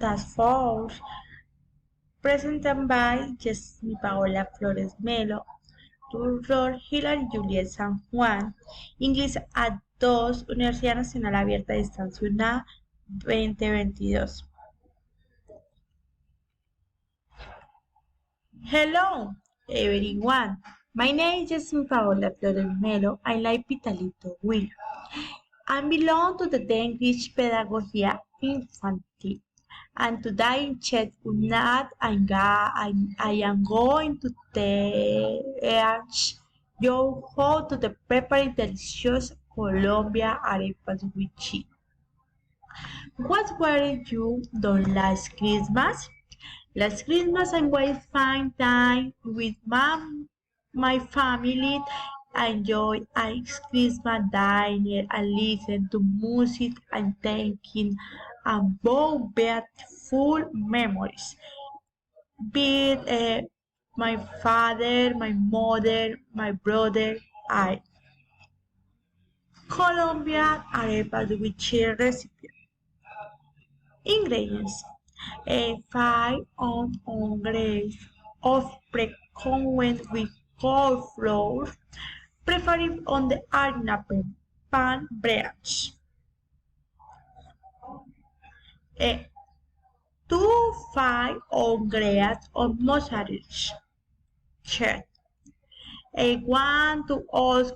Task Force, presented by Jessy Paola Flores Melo, Tutor Hilary Juliet San Juan, Inglés A2, Universidad Nacional Abierta a Distancia UNA 2022. Hello, everyone. My name is Jessy Paola Flores Melo. I like Vitalito Will. I belong to the English Pedagogía Infantil. And today in chat unat I am going to teach you how to prepare delicious Colombia arepas with cheese. What were you done last Christmas? Last Christmas I was fine time with my family. I enjoyed a Christmas dinner and listened to music and thinking about beautiful memories. Be it my father, my mother, my brother, I. Colombia arepas with cheese recipe. Ingredients: 5 ounces of pre-convent with cold flour, preferred on the harina pan branch. 2 5 ounces of mozzarella cheese. 1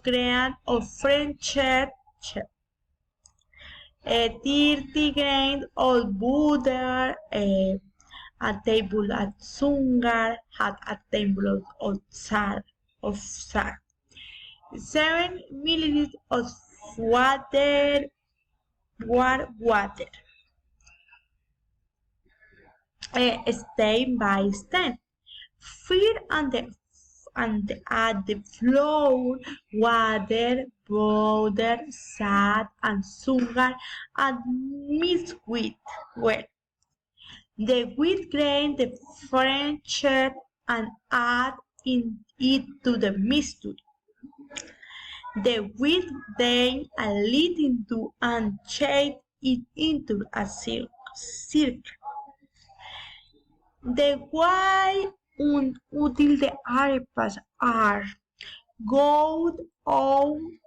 grams of French cheese. 30 grams of butter, a table of sugar, half a table of salt. 7 milliliters of water, warm water. Step by step. Fill and add the flour, water, butter, salt, and sugar, and mix with well. The wheat grain, the French cheese, and add it to the mixture. The wheat then a little into and shape it into a circle. The way until the arepas are good on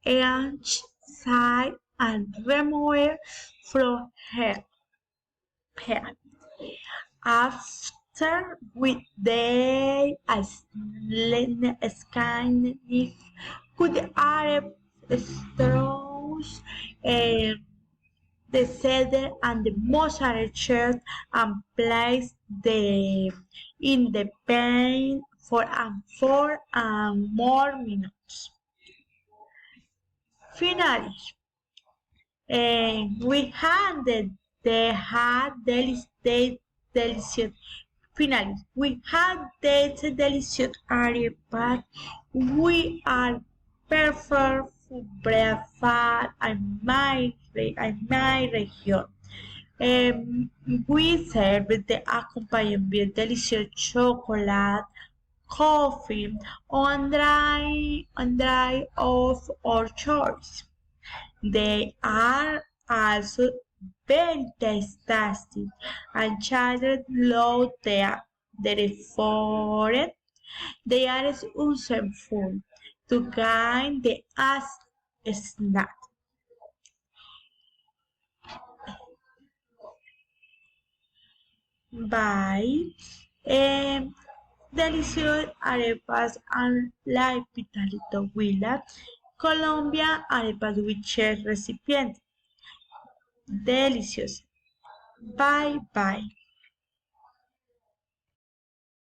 each side and remove from here. After with the scanning with the Arab straws, the cedar and the mozzarella cheese and place them in the pan for 4 more minutes. Finally, we had delicious. Finally, we had the delicious arepas. We are perfect for breakfast and my region. We serve the accompaniment delicious chocolate, coffee, on dry of our choice. They are also very tasty and children love therefore they are useful to guide the as snack. By delicious arepas and like Vitalito Huila, Colombia arepas with cheese recipient. Delicious. Bye bye.